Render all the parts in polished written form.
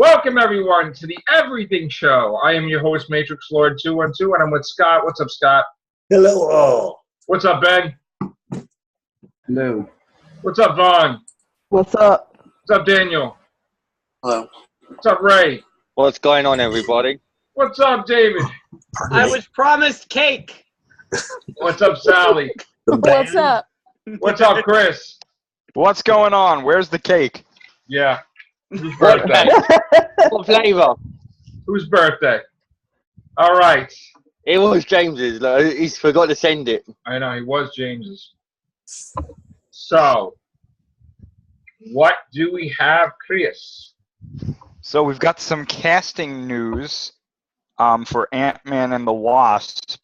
Welcome, everyone, to the Everything Show. I am your host, Matrix Lord 212, and I'm with Scott. What's up, Scott? Hello, all. What's up, Ben? Hello. What's up, Vaughn? What's up? What's up, Daniel? Hello. What's up, Ray? What's going on, everybody? What's up, David? I was promised cake. What's up, Sally? What's up? What's up, Chris? What's going on? Where's the cake? Yeah. Whose birthday? What flavour? Whose birthday? All right. It was James's. Like, he's forgot to send it. I know, he was James's. So, what do we have, Chris? So we've got some casting news for Ant-Man and the Wasp.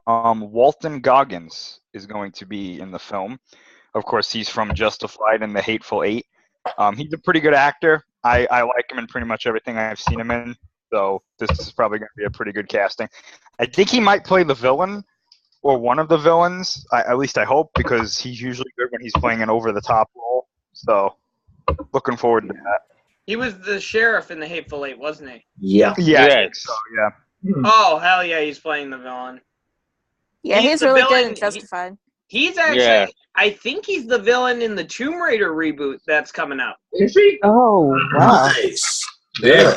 Walton Goggins is going to be in the film. Of course, he's from Justified and The Hateful Eight. He's a pretty good actor. I like him in pretty much everything I've seen him in, so this is probably going to be a pretty good casting. I think he might play the villain or one of the villains, at least I hope, because he's usually good when he's playing an over-the-top role. So, looking forward to that. He was the sheriff in The Hateful Eight, wasn't he? Yeah. Yeah, I Yes. think so, yeah. Oh, hell yeah, he's playing the villain. Yeah, He's he's the really villain. good and justified. He's actually, Yeah. I think he's the villain in the Tomb Raider reboot that's coming out. Is he? Oh, wow. Nice. Yeah.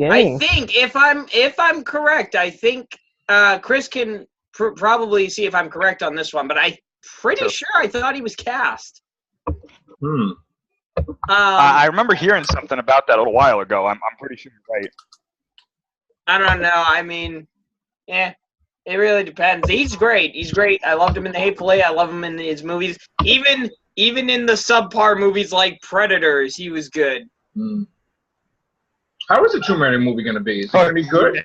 I think, if I'm correct, I think Chris can probably see if I'm correct on this one, but I'm pretty sure I thought he was cast. I remember hearing something about that a little while ago. I'm pretty sure you're right. I don't know. I mean, yeah, it really depends. He's great. He's great. I loved him in The Hateful Eight. I love him in his movies. Even in the subpar movies like Predators, he was good. How is the Tomb Raider movie going to be? Is it going to be good?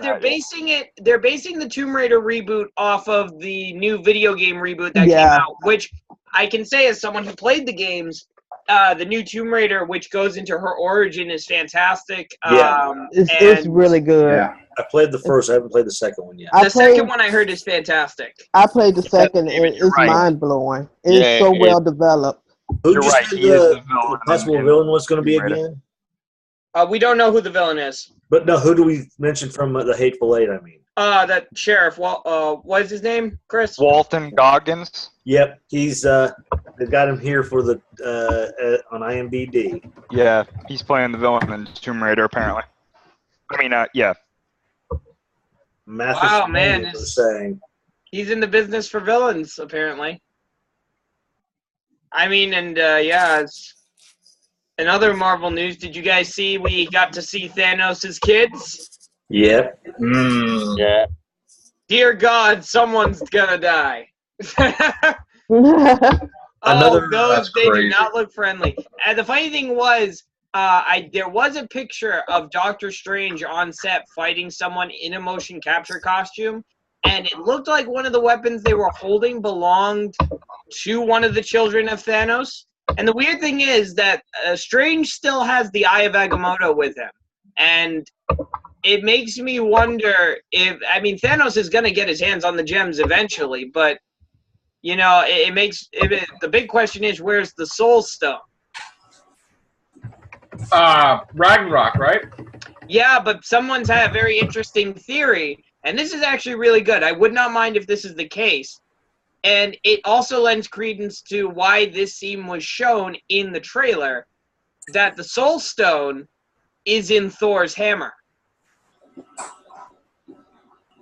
They're basing the Tomb Raider reboot off of the new video game reboot that came out, which I can say as someone who played the games, the new Tomb Raider, which goes into her origin, is fantastic. It's really good. Yeah. I played the first. I haven't played the second one yet. The second one I heard is fantastic. I played the second, and it's right. mind-blowing. It's Yeah, so it well developed. Who You're just right, said he is the villain. the possible villain was going to be again? We don't know who the villain is. But no, who do we mention from the Hateful Eight, I mean? That sheriff. What is his name, Chris? Walton Goggins. Yep, he's they got him here for the on IMDb. Yeah, he's playing the villain in Tomb Raider, apparently. I mean, yeah. Mathis Wow, man, was saying. He's in the business for villains, apparently. I mean, and it's in other Marvel news, did you guys see we got to see Thanos' kids? Yep. Yeah. Dear God, someone's gonna die. Those they do not look friendly. And the funny thing was, there was a picture of Doctor Strange on set fighting someone in a motion capture costume, and it looked like one of the weapons they were holding belonged to one of the children of Thanos. And the weird thing is that Strange still has the Eye of Agamotto with him, and it makes me wonder Thanos is going to get his hands on the gems eventually, but the big question is, where's the Soul Stone? Ragnarok, right? Yeah, but someone's had a very interesting theory, and this is actually really good. I would not mind if this is the case. And it also lends credence to why this scene was shown in the trailer, that the Soul Stone is in Thor's hammer.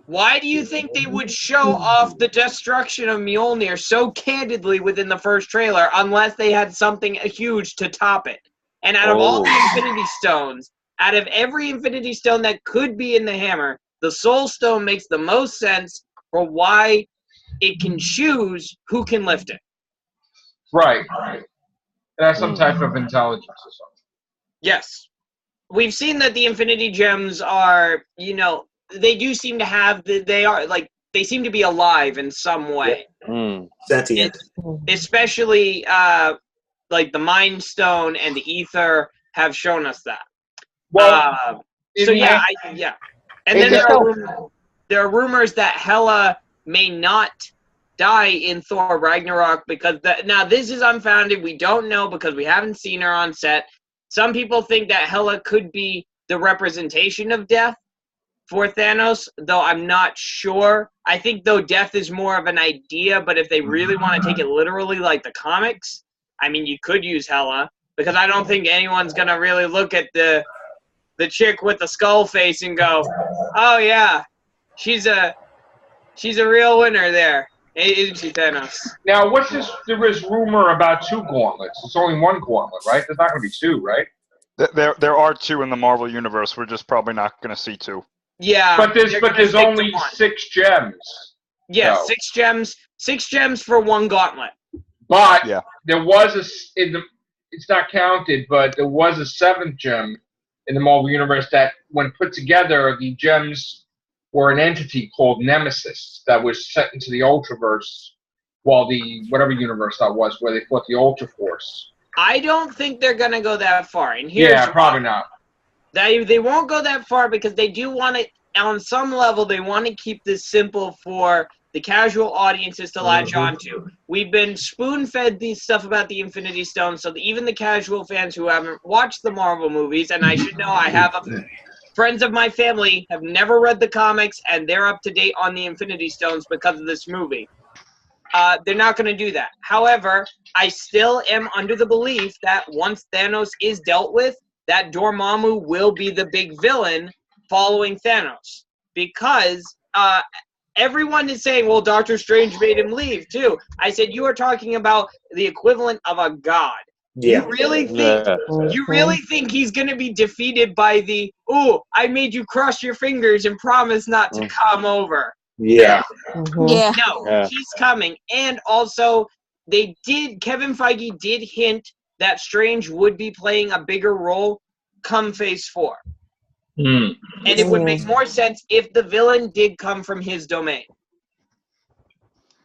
Why do you think they would show off the destruction of Mjolnir so candidly within the first trailer unless they had something huge to top it? And out of all the Infinity Stones, out of every Infinity Stone that could be in the hammer, the Soul Stone makes the most sense for why it can choose who can lift it. Right. It has some type of intelligence or something. Yes. We've seen that the Infinity Gems are, they do seem to have, they seem to be alive in some way. Sentient. Especially, the Mind Stone and the Ether have shown us that. Well, And then there are rumors that Hela may not die in Thor Ragnarok because now this is unfounded. We don't know because we haven't seen her on set. Some people think that Hela could be the representation of death for Thanos, though I'm not sure. I think, though, death is more of an idea, but if they really want to take it literally like the comics, I mean, you could use Hela, because I don't think anyone's going to really look at the chick with the skull face and go, oh, yeah, she's a real winner there. Isn't she, Thanos? Now, what's this? There is rumor about 2 gauntlets. It's only 1 gauntlet, right? There's not going to be 2, right? There are 2 in the Marvel universe. We're just probably not going to see 2. Yeah. But there's only 6 gems. Yeah, So. 6 gems. 6 gems for 1 gauntlet. But Yeah. there was it's not counted, but there was a 7th gem in the Marvel universe that, when put together, the gems were an entity called Nemesis that was set into the Ultraverse, whatever universe that was, where they fought the Ultra Force. I don't think they're going to go that far. And here's Probably not. They won't go that far because they do want to, on some level, they want to keep this simple for the casual audiences to latch onto. We've been spoon-fed these stuff about the Infinity Stones, so that even the casual fans who haven't watched the Marvel movies, and I should know I have friends of my family have never read the comics, and they're up to date on the Infinity Stones because of this movie. They're not going to do that. However, I still am under the belief that once Thanos is dealt with, that Dormammu will be the big villain following Thanos. Because everyone is saying, well, Doctor Strange made him leave, too. I said, you are talking about the equivalent of a god. Yeah. You really think he's going to be defeated by the, oh, I made you cross your fingers and promise not to come over? Yeah. Yeah. No, he's coming. And also, Kevin Feige did hint that Strange would be playing a bigger role come Phase 4. And it would make more sense if the villain did come from his domain.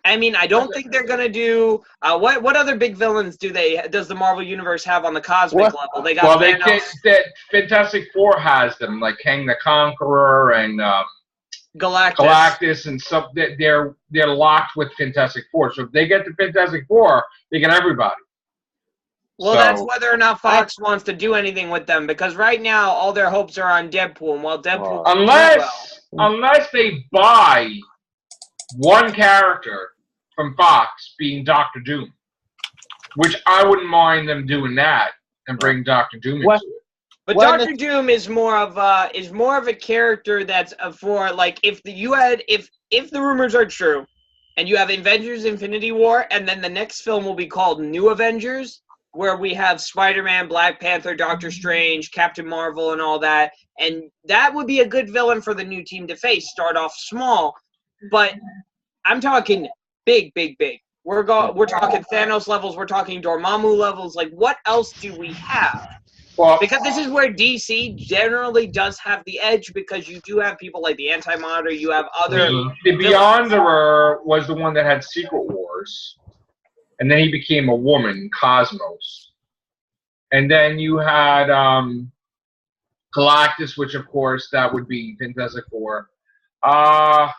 I mean, I don't think they're gonna do what other big villains does the Marvel Universe have on the cosmic level? They got Fantastic Four has them, like Kang the Conqueror and Galactus and stuff. They're locked with Fantastic Four. So if they get the Fantastic Four, they get everybody. Well, that's whether or not Fox wants to do anything with them, because right now all their hopes are on Deadpool, and while Deadpool unless they buy one character from Fox being Doctor Doom, which I wouldn't mind them doing that and bring Doctor Doom into it. But Doctor Doom is more of a character that's for, like, if the rumors are true, and you have Avengers Infinity War, and then the next film will be called New Avengers, where we have Spider-Man, Black Panther, Doctor Strange, Captain Marvel, and all that. And that would be a good villain for the new team to face. Start off small, but I'm talking big, big, big. We're talking Thanos levels. We're talking Dormammu levels. Like, what else do we have? Well, because this is where DC generally does have the edge, because you do have people like the Anti-Monitor. You have other. The Beyonderer was the one that had Secret Wars. And then he became a woman, Cosmos. And then you had Galactus, which, of course, that would be Fantastic Four. Let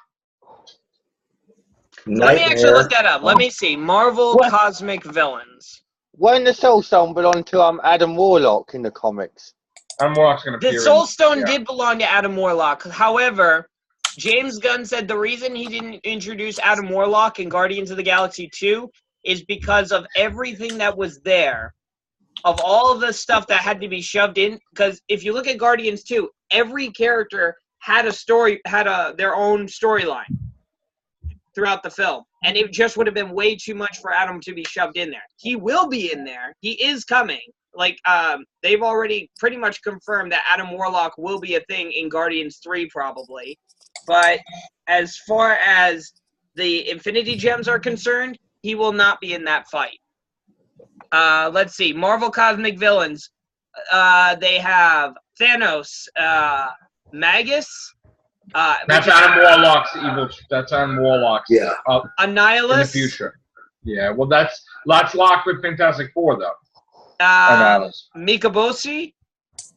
me actually look that up. Let me see. Marvel Cosmic Villains. When the Soul Stone belonged to Adam Warlock in the comics? Adam Warlock's going to appear. The Soul Stone did belong to Adam Warlock. However, James Gunn said the reason he didn't introduce Adam Warlock in Guardians of the Galaxy 2 is because of everything that was there, of all of the stuff that had to be shoved in. Because if you look at Guardians 2, every character had their own storyline throughout the film, and it just would have been way too much for Adam to be shoved in there. He will be in there. He is coming. Like, they've already pretty much confirmed that Adam Warlock will be a thing in Guardians 3 probably. But as far as the Infinity Gems are concerned, he will not be in that fight. Let's see. Marvel Cosmic Villains. They have Thanos, Magus. That's Adam Warlock's evil. That's Adam Warlock's. Yeah. Annihilus. In the future. Yeah. Well, that's locked with Fantastic Four, though. Mikaboshi.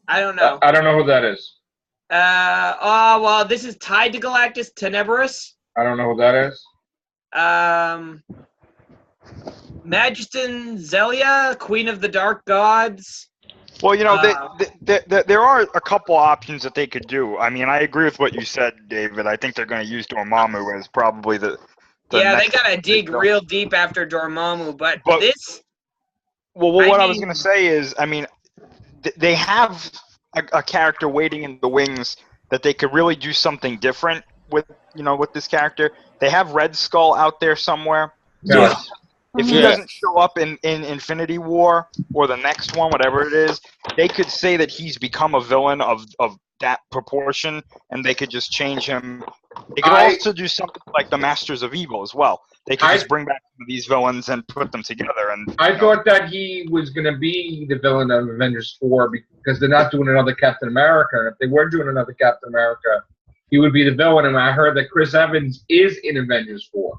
I don't know. I don't know who that is. Well, this is tied to Galactus. Tenebrous. I don't know who that is. Magistan Zelia, Queen of the Dark Gods. Well, there are a couple options that they could do. I mean, I agree with what you said, David. I think they're going to use Dormammu as probably the Yeah, they next gotta dig big villain. real deep after Dormammu, but this. Well, what I was going to say is, I mean, they have a character waiting in the wings that they could really do something different with this character. They have Red Skull out there somewhere. So Yeah. if he doesn't show up in Infinity War or the next one, whatever it is, they could say that he's become a villain of that proportion, and they could just change him. They could also do something like the Masters of Evil as well. They could just bring back some of these villains and put them together. And I thought that he was going to be the villain of Avengers 4 because they're not doing another Captain America. And if they were doing another Captain America, he would be the villain. And I heard that Chris Evans is in Avengers 4.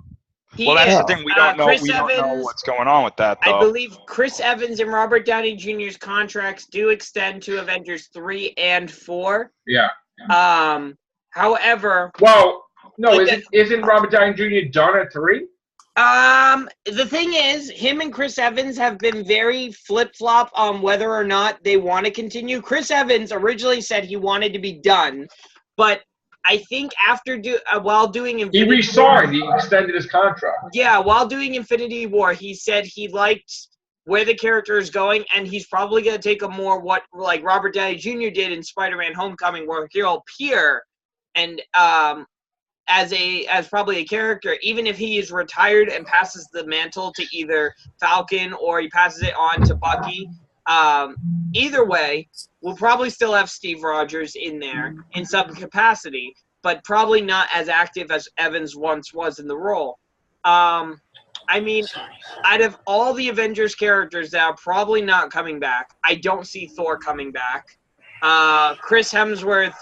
Well, that's the thing. We don't know. We don't know what's going on with that, though. I believe Chris Evans and Robert Downey Jr.'s contracts do extend to Avengers 3 and 4. Yeah. However. Well, no, isn't Robert Downey Jr. done at 3? The thing is, him and Chris Evans have been very flip-flop on whether or not they want to continue. Chris Evans originally said he wanted to be done, but I think while doing Infinity War... He resigned. War, he extended his contract. Yeah, while doing Infinity War, he said he liked where the character is going, and he's probably going to take a more like Robert Downey Jr. did in Spider-Man Homecoming, where he'll appear and as probably a character, even if he is retired and passes the mantle to either Falcon or he passes it on to Bucky. Either way, we'll probably still have Steve Rogers in there in some capacity, but probably not as active as Evans once was in the role. I mean, out of all the Avengers characters that are probably not coming back, I don't see Thor coming back. Chris Hemsworth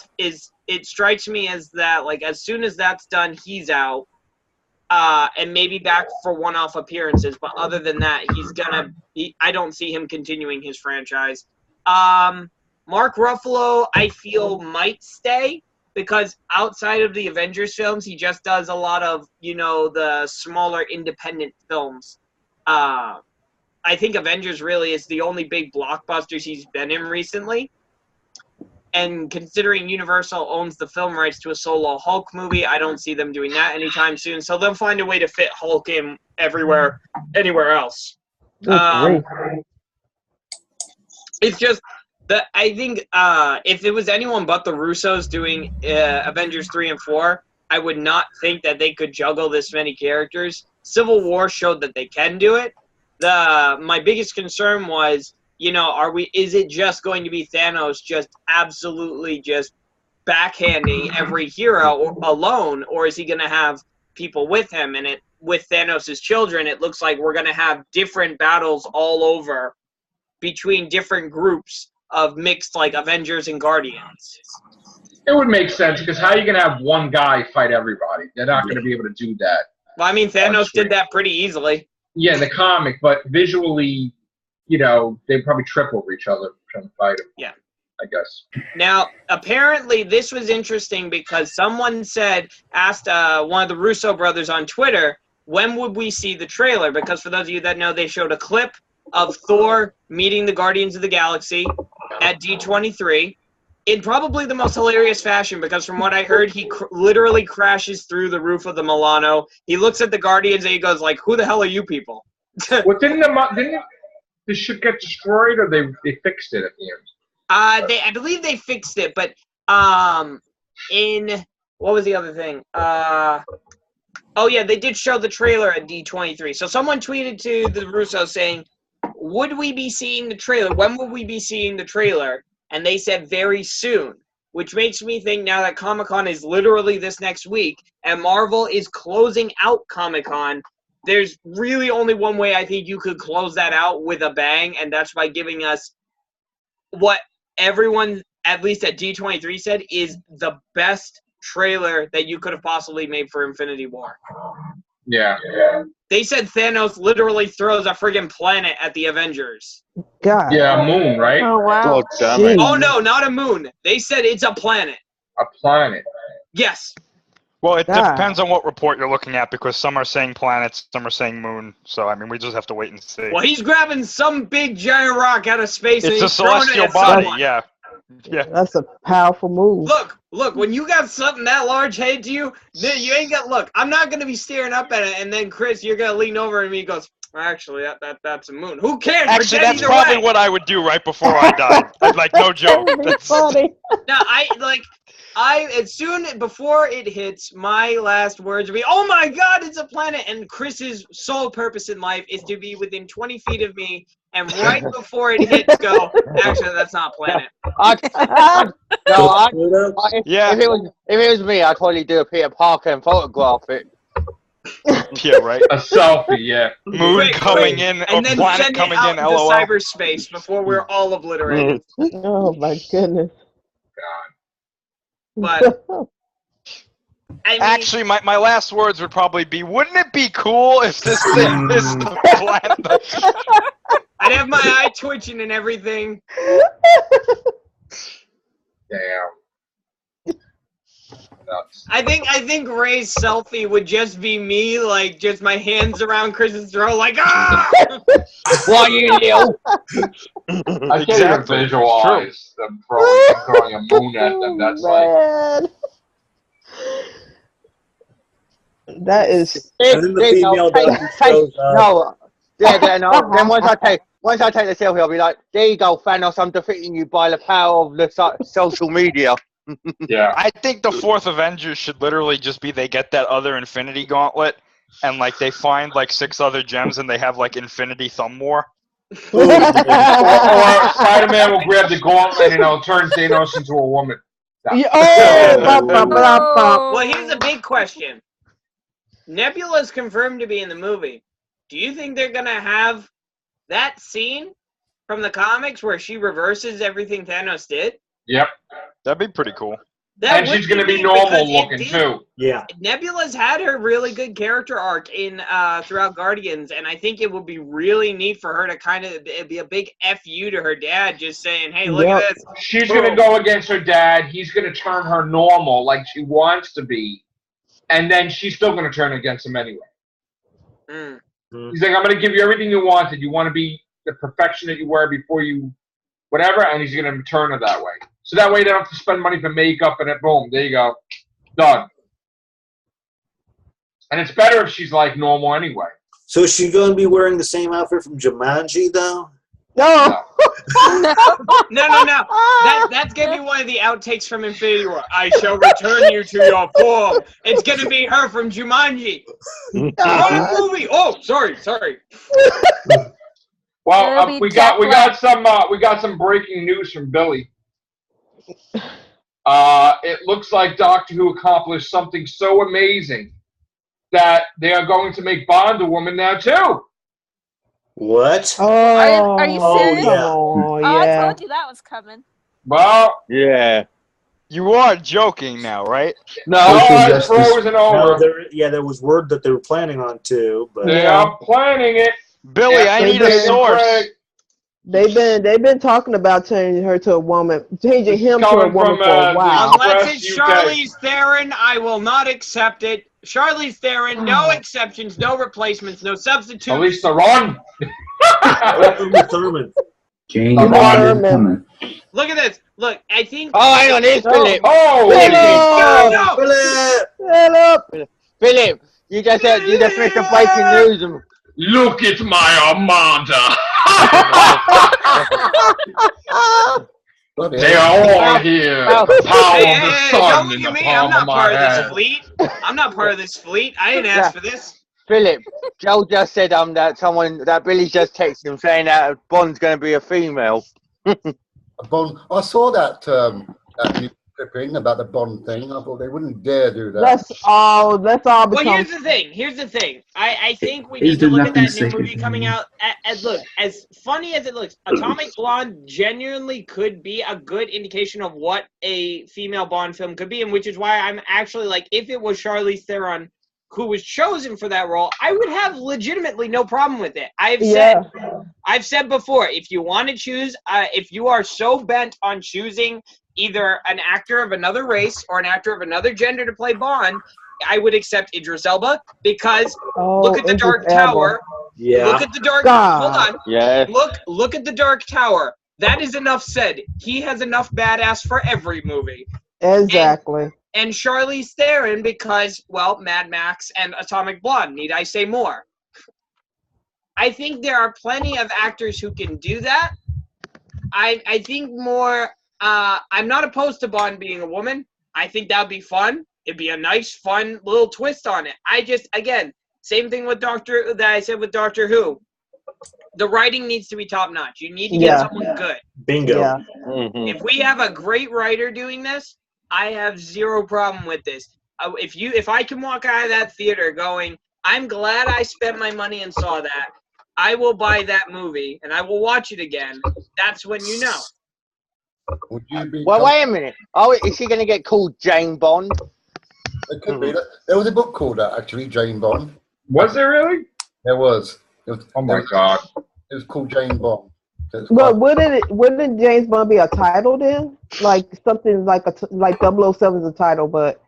it strikes me as that, like, as soon as that's done, he's out. And maybe back for one-off appearances, but other than that, I don't see him continuing his franchise. Mark Ruffalo, I feel, might stay, because outside of the Avengers films, he just does a lot of, the smaller independent films. I think Avengers really is the only big blockbusters he's been in recently. And considering Universal owns the film rights to a solo Hulk movie, I don't see them doing that anytime soon. So they'll find a way to fit Hulk in anywhere else. It's just that I think if it was anyone but the Russos doing Avengers 3 and 4, I would not think that they could juggle this many characters. Civil War showed that they can do it. My biggest concern was, is it just going to be Thanos just absolutely just backhanding every hero alone, or is he going to have people with him? And with Thanos' children, it looks like we're going to have different battles all over between different groups of mixed, like, Avengers and Guardians. It would make sense, because how are you going to have one guy fight everybody? They're not going to be able to do that. Well, I mean, Thanos did that pretty easily. Yeah, in the comic, but visually, they probably trip over each other trying to fight him. Yeah. I guess. Now, apparently this was interesting because someone asked one of the Russo brothers on Twitter, when would we see the trailer? Because for those of you that know, they showed a clip of Thor meeting the Guardians of the Galaxy at D23 in probably the most hilarious fashion, because from what I heard, he literally crashes through the roof of the Milano. He looks at the Guardians and he goes like, who the hell are you people? Well, didn't the ship get destroyed, or they fixed it at the end? I believe they fixed it, but what was the other thing? They did show the trailer at D23. So someone tweeted to the Russo saying, would we be seeing the trailer? When will we be seeing the trailer? And they said very soon, which makes me think now that Comic-Con is literally this next week and Marvel is closing out Comic-Con, there's really only one way I think you could close that out with a bang, and that's by giving us what everyone, at least at D23, said is the best trailer that you could have possibly made for Infinity War. Yeah. They said Thanos literally throws a friggin' planet at the Avengers. God. Yeah, a moon, right? Oh, wow. God damn it. Oh, no, not a moon. They said it's a planet. A planet. Yes. Well, it God. depends on what report you're looking at because some are saying planets, some are saying moon. So, I mean, we just have to wait and see. Well, he's grabbing some big giant rock out of space and It's a he's throwing it celestial at body, someone. yeah. Yeah. That's a powerful move. Look, when you got something that large headed to you, then you ain't got, look, I'm not going to be staring up at it, and then Chris, you're going to lean over and he goes, actually, that's a moon. Who cares? Actually, that's probably what I would do right before I died. Like, no joke. That would be funny. Now, as soon before it hits, my last words will be, "Oh my God, it's a planet!" And Chris's sole purpose in life is to be within 20 feet of me, and right before it hits, go. Actually, that's not a planet. Yeah. If it was me, I'd probably do a Peter Parker and photograph it. Yeah, right. A selfie, yeah. Moon Quick, coming in, and or then planet send it coming out in, into LOL. cyberspace before we're all obliterated. Oh my goodness. But I mean, Actually, my last words would probably be, wouldn't it be cool if this thing is the planet? I'd have my eye twitching and everything. Damn. Nuts. I think Ray's selfie would just be me, like just my hands around Chris's throat, like ah. Why you yell? I can't even visualize them throwing a moon at them. That's like. Man. That is. And then the female doctor shows up. No. Yeah, no. Then once I take the selfie, I'll be like, there you go, Thanos, I'm defeating you by the power of the social media. Yeah. I think the fourth Avengers should literally just be they get that other Infinity Gauntlet, and like they find like 6 other gems, and they have like Infinity Thumb War. Or Spider-Man will grab the gauntlet and it'll turn Thanos into a woman. Well, here's a big question. Nebula's confirmed to be in the movie. Do you think they're gonna have that scene from the comics where she reverses everything Thanos did? Yep. That'd be pretty cool. That And would she's going to be neat normal because it looking, did- too. Yeah. Nebula's had her really good character arc in throughout Guardians, and I think it would be really neat for her to kind of be a big FU to her dad, just saying, hey, look at this. She's going to go against her dad. He's going to turn her normal like she wants to be. And then she's still going to turn against him anyway. Mm. He's like, I'm going to give you everything you wanted. You want to be the perfection that you were before you whatever, and he's going to turn her that way. So that way they don't have to spend money for makeup and it, boom, there you go. Done. And it's better if she's like normal anyway. So is she going to be wearing the same outfit from Jumanji, though? No. No. That's going to be one of the outtakes from Infinity War. I shall return you to your form. It's going to be her from Jumanji. Wrong movie. Oh, sorry. Well, we got some breaking news from Billy. It looks like Doctor Who accomplished something so amazing that they are going to make Bond a woman now too. What? Are you serious? yeah. Oh, I yeah. told you that was coming. Well, Yeah. You are joking now, right? No. it's frozen No, over. there was word that they were planning on two, but They are planning it. Billy, I need a source. They've been talking about changing her to a woman, changing him to a Coming woman from, for a while. Unless Press it's UK. Charlize Theron, I will not accept it. Charlize Theron, no exceptions, no replacements, no substitutes. At least the run. Uma Thurman. Jane Come Bond on. is coming. Look at this. Look, I think. Oh, hang on, here's Philip. Oh, No. Philip, you just missed the breaking news. look at my Armada. They are all here. The power of the Hey, sun don't in look the at me. I'm palm of not my part of this hand. fleet. I'm not part of this fleet. I didn't ask for this. Philip, Joe just said that Billy's just texted him saying that Bond's going to be a female. Bond. I saw that new clipping about the Bond thing. I thought they wouldn't dare do that. Let's all Well, become. here's the thing. I think we He's need to done look at nothing that new sacred movie to coming me. out. And look, as funny as it looks, Tomic Blonde genuinely could be a good indication of what a female Bond film could be, and which is why I'm actually like, if it was Charlize Theron who was chosen for that role, I would have legitimately no problem with it. I've said before, if you want to choose, if you are so bent on choosing either an actor of another race or an actor of another gender to play Bond, I would accept Idris Elba because Oh, look at the Idris Dark Elba. Tower. Yeah. Look at the Dark. God. Hold on. Yeah. Look at the Dark Tower. That is enough said. He has enough badass for every movie. Exactly. And Charlize Theron because, well, Mad Max and Atomic Blonde. Need I say more? I think there are plenty of actors who can do that. I think more. I'm not opposed to Bond being a woman. I think that would be fun. It'd be a nice, fun little twist on it. Again, same thing with that I said with Doctor Who. The writing needs to be top notch. You need to get someone good. Bingo. Yeah. If we have a great writer doing this, I have zero problem with this. If I can walk out of that theater going, I'm glad I spent my money and saw that, I will buy that movie and I will watch it again. That's when you know. Would you be Well, wait a minute. Oh, is she going to get called Jane Bond? It could be. There was a book called that, actually, Jane Bond. Was there really? There was. Oh my God. It was called Jane Bond. So it's Well, quite- wouldn't James Bond be a title then? Like something like 007 is a title, but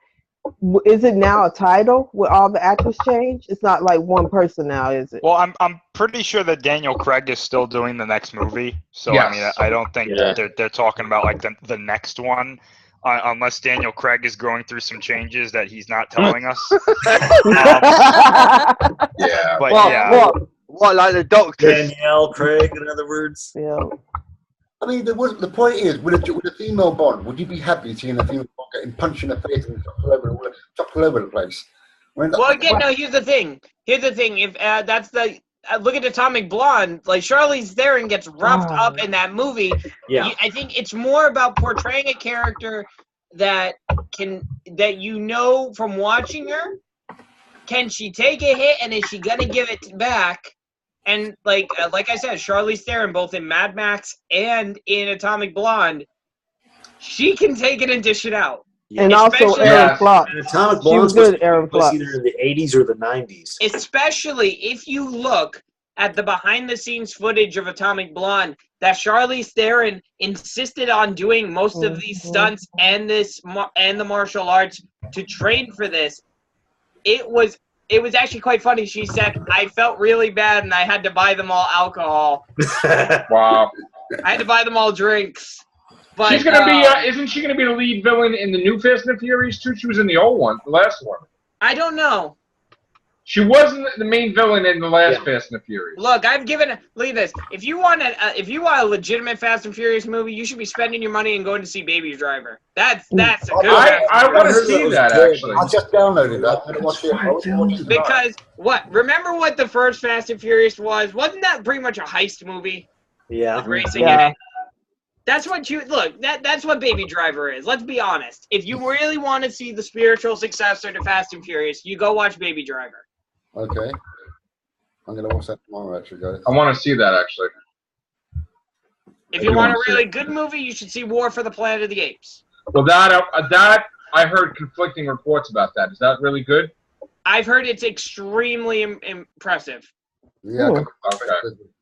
is it now a title with all the actors changed? It's not like one person now, is it? Well, I'm pretty sure that Daniel Craig is still doing the next movie. So Yes. I mean, I don't think they're talking about like the next one, unless Daniel Craig is going through some changes that he's not telling us. Yeah. But What, yeah, what, like the Doctor? Danielle Craig, in other words. Yeah. I mean, the point is, with a female Bond, would you be happy seeing a female Bond getting punched in the face and chopped all over the place? I mean, Well, again, no. Here's the thing. If that's the look at Atomic Blonde, like Charlize Theron gets roughed up in that movie. Yeah. I think it's more about portraying a character that you know from watching her. Can she take a hit, and is she gonna give it back? And like I said, Charlize Theron, both in Mad Max and in Atomic Blonde, she can take it and dish it out. And also Especially- Aaron Flop. And Atomic She Blonde was good at Aaron Flop. either in the 80s or the 90s. Especially if you look at the behind-the-scenes footage of Atomic Blonde, that Charlize Theron insisted on doing most of these stunts and the martial arts to train for this. It was actually quite funny. She said, I felt really bad and I had to buy them all alcohol. Wow. I had to buy them all drinks. But, She's gonna be. Isn't she gonna be the lead villain in the new Fast and the Furious too? She was in the old one, the last one. I don't know. She wasn't the main villain in the last Fast and the Furious. Look, look at this. If you want a legitimate Fast and Furious movie, you should be spending your money and going to see Baby Driver. That's a good. I want to see that actually. I just downloaded that. I'm gonna watch it. I will watch it tonight. Because remember what the first Fast and Furious was? Wasn't that pretty much a heist movie Yeah. with racing in it? That's what that's what Baby Driver is. Let's be honest. If you really want to see the spiritual successor to Fast and Furious, you go watch Baby Driver. Okay. I'm gonna watch that tomorrow, actually, guys. I want to see that actually. If you want a really good movie, you should see War for the Planet of the Apes. Well, that I heard conflicting reports about that. Is that really good? I've heard it's extremely impressive. Yeah. Okay.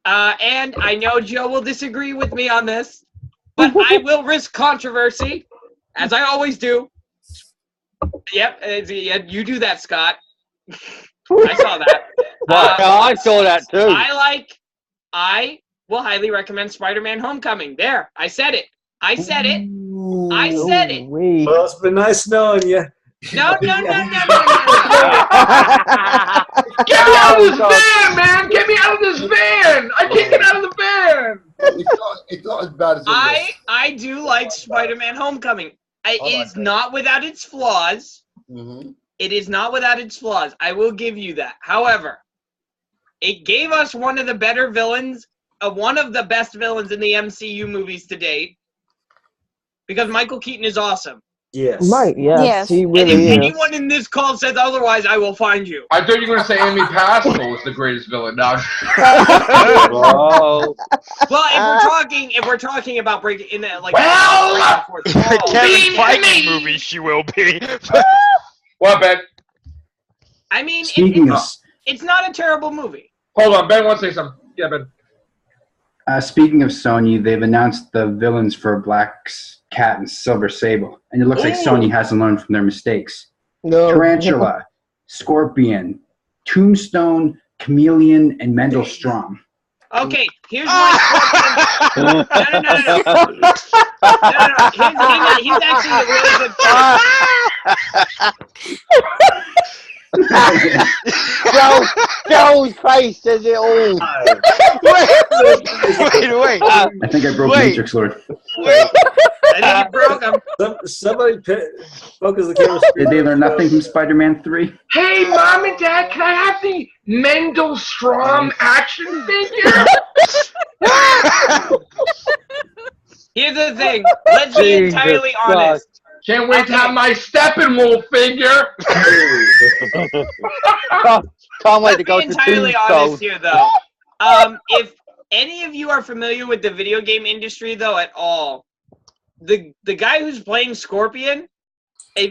And I know Joe will disagree with me on this, but I will risk controversy, as I always do. Yep, you do that, Scott. I saw that. I saw that too. I will highly recommend Spider-Man Homecoming. There, I said it. I said it. Well, it's been nice knowing you. No. Get me out of this van, man! Get me out of this van! I can't get out of the van! It's not as bad as it looks. I do like Spider-Man Homecoming. It is not without its flaws. Mm-hmm. It is not without its flaws. I will give you that. However, it gave us one of the better villains, one of the best villains in the MCU movies to date, because Michael Keaton is awesome. Yes. Right, yes. He And really if is. anyone in this call says otherwise, I will find you. I thought you were going to say Amy Pascal was the greatest villain. No. Whoa. Well, if we're talking about breaking in like the Kevin Feige movie, she will be. What, Ben? I mean, Speaking of it's not a terrible movie. Hold on, Ben wants to say something. Yeah, Ben. speaking of Sony, they've announced the villains for Black Cat and Silver Sable, and it looks like Ooh. Sony hasn't learned from their mistakes. No. Tarantula, Scorpion, Tombstone, Chameleon, and Mendel Strom. Okay, here's my question. No. He's actually a really good point. Joe's face says it all. Wait. I think I broke Matrix Lord. I think you broke him. Somebody focus the camera. Did they learn nothing from Spider-Man 3? Hey, Mom and Dad, can I have the Mendel Strom action figure? Here's the thing. Let's be entirely honest. Can't wait to have my Steppenwolf figure. Can't wait to go Let's be to entirely Tombstone. honest here, though. If any of you are familiar with the video game industry, though, at all, the guy who's playing Scorpion,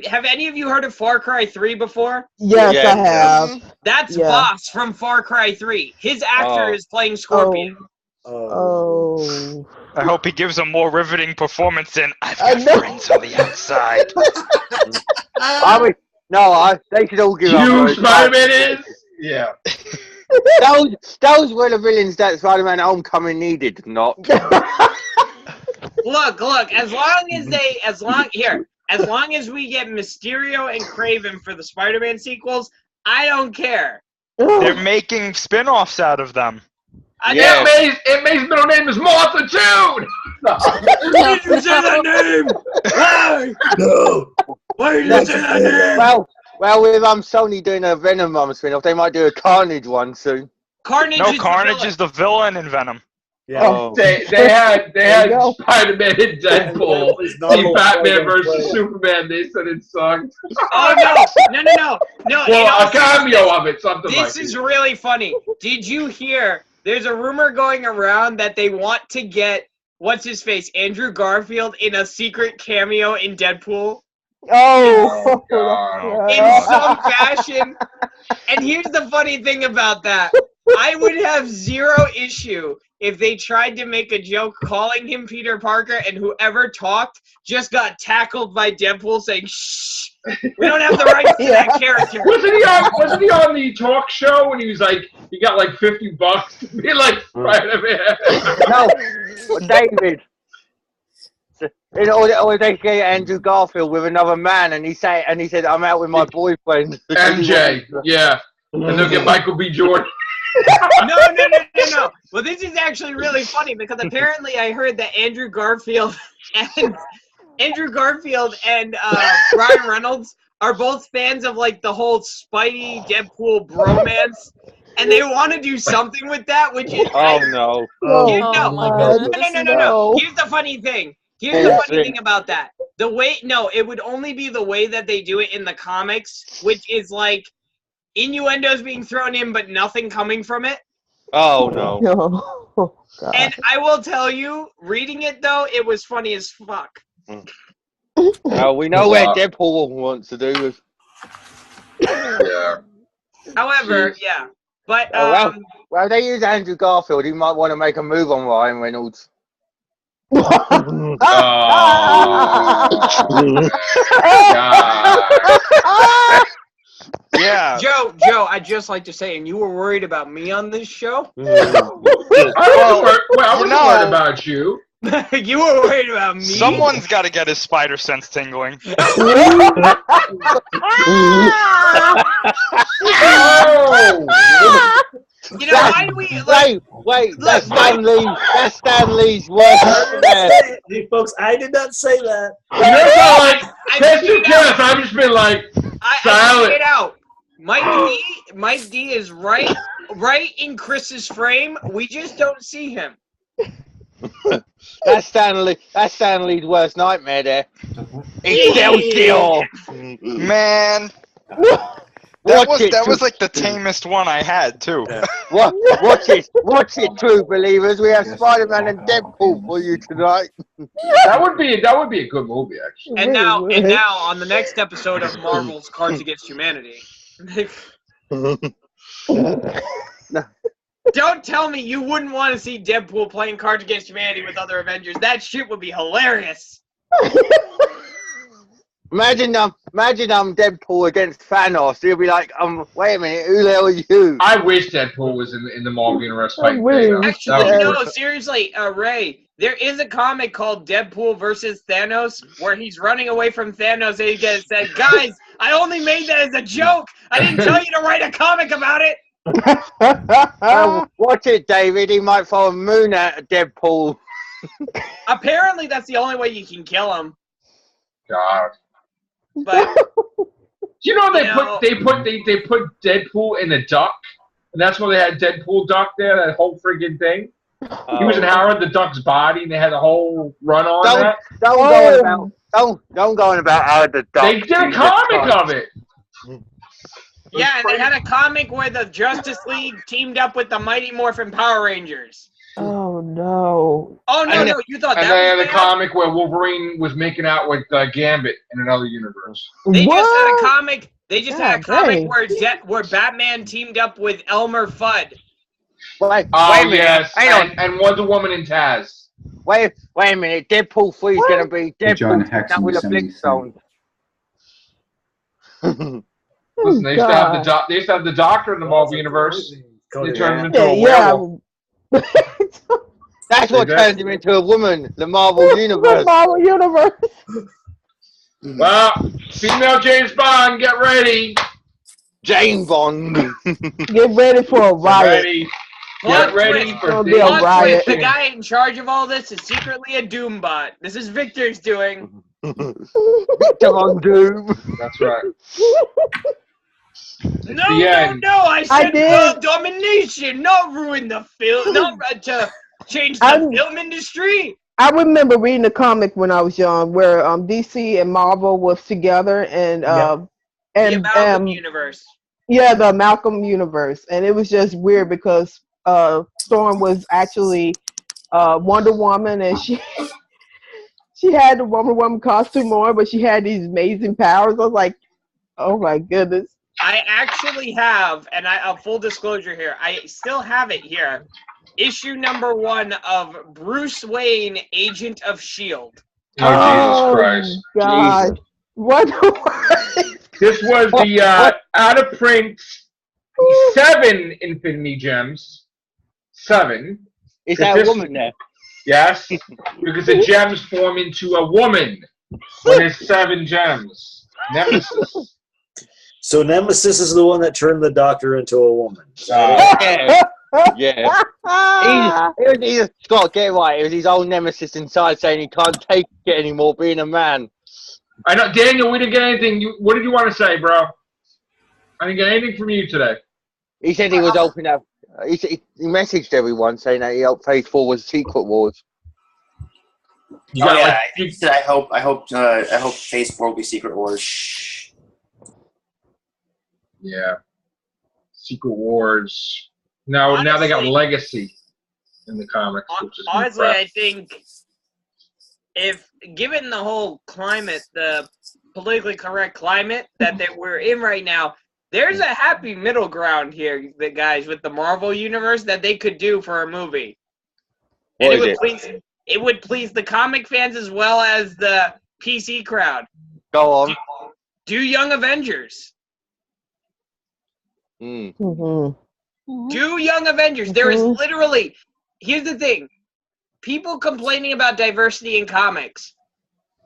have any of you heard of Far Cry 3 before? Yes, I have. That's Yeah. Boss from Far Cry 3. His actor is playing Scorpion. Oh. I hope he gives a more riveting performance than I've got friends on the outside. They should all give up. You Spider-Man is? Yeah. Those were the villains that Spider-Man Homecoming needed, not. Look, as long as we get Mysterio and Kraven for the Spider-Man sequels, I don't care. They're making spin-offs out of them. Yeah. Aunt May's middle name is Martha too. Why did you say that name? Why? No. Why did you say that name? Well, with Sony doing a Venom spin-off, they might do a Carnage one soon. Carnage is the villain in Venom. Yeah. Oh. They had Spider-Man and Deadpool. See Batman versus Superman. They said it sucked. Oh no! Well, a cameo of it, something like that. This is really funny. Did you hear? There's a rumor going around that they want to get what's his face, Andrew Garfield, in a secret cameo in Deadpool. Oh. In some fashion. And here's the funny thing about that. I would have zero issue if they tried to make a joke calling him Peter Parker and whoever talked just got tackled by Deadpool saying, shh, we don't have the rights to that character. Wasn't he on the talk show when he was like, he got like $50 to be like Spider-Man? No, David. Or they get Andrew Garfield with another man, and he said, "I'm out with my boyfriend." MJ, yeah, and they'll get Michael B. Jordan. No. Well, this is actually really funny because apparently I heard that Andrew Garfield and Ryan Reynolds are both fans of like the whole Spidey Deadpool bromance, and they want to do something with that, which is no. No. No. Here's the funny thing. Here's the funny thing about that. It would only be the way that they do it in the comics, which is like innuendos being thrown in but nothing coming from it. Oh no. Oh, God. And I will tell you, reading it though, it was funny as fuck. We know where Deadpool wants to do with. Yeah. However, yeah. But well, they use Andrew Garfield. He might want to make a move on Ryan Reynolds. Yeah. Joe, I'd just like to say, and you were worried about me on this show? I wasn't worried about you. You were worried about me? Someone's got to get his spider sense tingling. You know, why do we... Wait, that's Stan Lee's worst. Hey, folks, I did not say that. You're like, I've just been like, silent. I out. Mike D is right in Chris's frame. We just don't see him. That's Stan Lee's worst nightmare there. Excelsior! Man. That was like the tamest one I had too. Yeah. Watch it, true believers. We have Spider-Man and Deadpool for you tonight. That would be a good movie, actually. And now on the next episode of Marvel's Cards Against Humanity. Don't tell me you wouldn't want to see Deadpool playing Cards Against Humanity with other Avengers. That shit would be hilarious. Imagine Deadpool against Thanos. He'll be like, wait a minute, who the hell are you? I wish Deadpool was in the Marvel Universe fight. Actually, no, seriously, Ray. There is a comic called Deadpool versus Thanos where he's running away from Thanos and he said, "Guys, I only made that as a joke. I didn't tell you to write a comic about it." Watch it, David. He might throw a moon at Deadpool. Apparently, that's the only way you can kill him. God. But you know they put Deadpool in a duck, and that's why they had Deadpool duck there. That whole friggin' thing. He was in Howard the Duck's body, and they had a whole run on that. Don't go on about Howard the Duck. They did a comic of it. Yeah, and they had a comic where the Justice League teamed up with the Mighty Morphin Power Rangers. Oh no! Oh no! You thought that? And they had a comic where Wolverine was making out with Gambit in another universe. They just had a comic. They just had a comic where Batman teamed up with Elmer Fudd. Wait oh a minute. Yes, and Wonder Woman and Taz. Wait a minute. Deadpool 3 is going to be Deadpool with a Flintstone. Listen, they used to have the Doctor in the Marvel Universe. They turned him into a werewolf. That's what turned him into a woman. The Marvel Universe. The Marvel Universe. Well, female James Bond, get ready. Jane Bond. Get ready for a riot. Get ready for a riot. The guy in charge of all this is secretly a Doombot. This is Victor's doing. Victor on Doom. That's right. No, I said world domination, not ruin the film, not to change the film industry. I remember reading a comic when I was young where DC and Marvel was together and the Malcolm universe. Yeah, the Malcolm universe, and it was just weird because Storm was actually Wonder Woman, and she had the Wonder Woman costume on, but she had these amazing powers. I was like, oh my goodness. I actually have, and full disclosure here, I still have it here. Issue number 1 of Bruce Wayne, Agent of S.H.I.E.L.D. Oh, Jesus Christ. God. Jesus. What? This was the out of print 7 Infinity Gems. 7. Is that a woman there? Yes, because the gems form into a woman when there's 7 gems. Nemesis. So Nemesis is the one that turned the Doctor into a woman. Yeah. He's got to get right. It was his own Nemesis inside saying he can't take it anymore being a man. I know, Daniel, we didn't get anything. What did you want to say, bro? I didn't get anything from you today. He said he was opening up. He messaged everyone saying that he helped Phase 4 was Secret Wars. I hope Phase 4 will be Secret Wars. Yeah. Secret Wars. No, honestly, now they got Legacy in the comics. Honestly, I think if given the whole climate, the politically correct climate that we're in right now, there's a happy middle ground here, the guys, with the Marvel universe that they could do for a movie. And it would please the comic fans as well as the PC crowd. Go on. Do Young Avengers. Mm-hmm. Do Young Avengers. There is literally, here's the thing. People complaining about diversity in comics.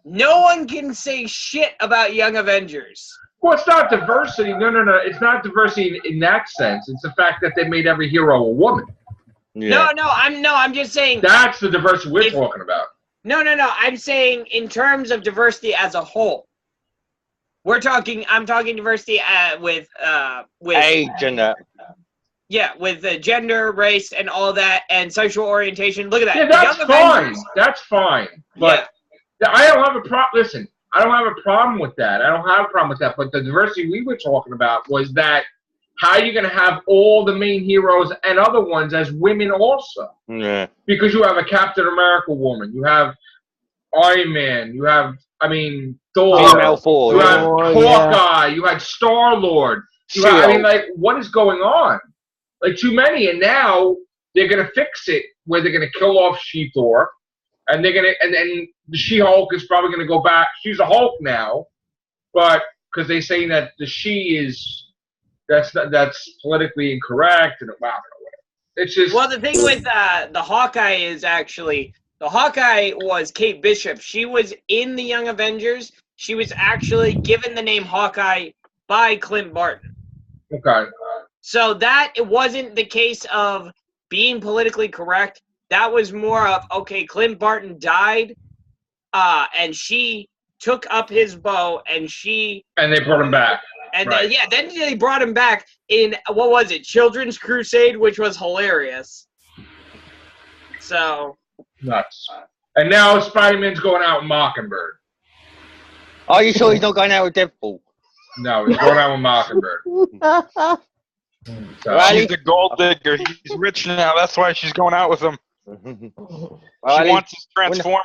No one can say shit about Young Avengers. Well, it's not diversity. No. It's not diversity in that sense. It's the fact that they made every hero a woman. Yeah. I'm just saying. That's the diversity we're talking about. No. I'm saying in terms of diversity as a whole. I'm talking diversity with age and that. Yeah, with gender, race, and all that, and sexual orientation. Look at that. Yeah, that's fine. That's fine. But I don't have a problem. Listen, I don't have a problem with that. I don't have a problem with that. But the diversity we were talking about was that how are you going to have all the main heroes and other ones as women also? Yeah. Because you have a Captain America woman. You have Iron Man. You have, Thor. You have Hawkeye. You had Star-Lord. What is going on? Like, too many. And now they're going to fix it where they're going to kill off She-Thor. And they're going to, and the She-Hulk is probably going to go back. She's a Hulk now. but because they say that the she is that's politically incorrect, and wow, it's just. Well, the thing with the Hawkeye is actually the Hawkeye was Kate Bishop. She was in the Young Avengers. She was actually given the name Hawkeye by Clint Barton. Okay. So that it wasn't the case of being politically correct. That was more of, okay, Clint Barton died, and she took up his bow, and they brought him back. And right. then they brought him back in, what was it, Children's Crusade, which was hilarious. So. Nuts. And now Spider-Man's going out with Mockingbird. Are you sure he's not going out with Deadpool? No, he's going out with Mockingbird. So. She's a gold digger. He's rich now. That's why she's going out with him. She wants his Transformer.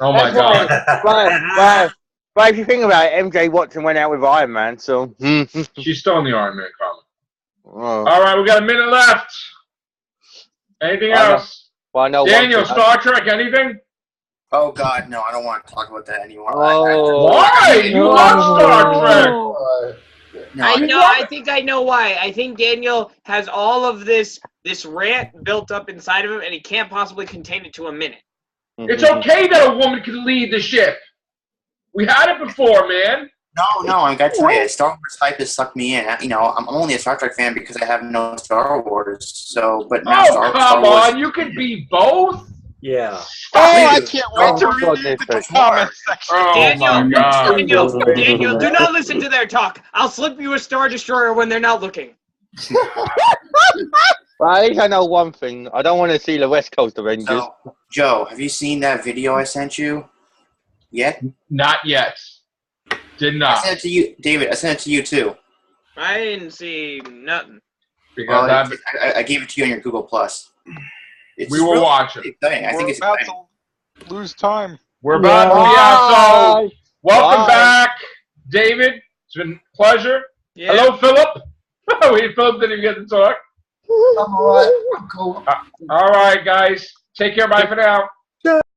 Oh my God. Right, if you think about it, MJ Watson went out with Iron Man, so. She's still in the Iron Man comic. Oh. All right, we got a minute left. Anything else? Well, no. Daniel, Star Trek, anything? Oh God, no! I don't want to talk about that anymore. Why? You love Star Trek. No, I think I know why. I think Daniel has all of this rant built up inside of him, and he can't possibly contain it to a minute. It's okay that a woman can lead the ship. We had it before, man. No, I gotta tell you, Star Wars hype has sucked me in. You know, I'm only a Star Trek fan because I have no Star Wars. So, but now Star Wars. You could be both. Yeah. I can't wait to read the comments section. Daniel, do not listen to their talk. I'll slip you a Star Destroyer when they're not looking. Well, at least I know one thing. I don't want to see the West Coast Avengers. So, Joe, have you seen that video I sent you? Yet? Not yet. Did not. I sent it to you, David. I sent it to you too. I didn't see nothing. Because I gave it to you on your Google Plus. We will watch it. I think it's about exciting. to lose time. We're about to so welcome back, David. It's been a pleasure. Yeah. Hello, Phillip. Phillip didn't even get to talk. I'm all right. I'm cool. All right, guys. Take care. Bye for now.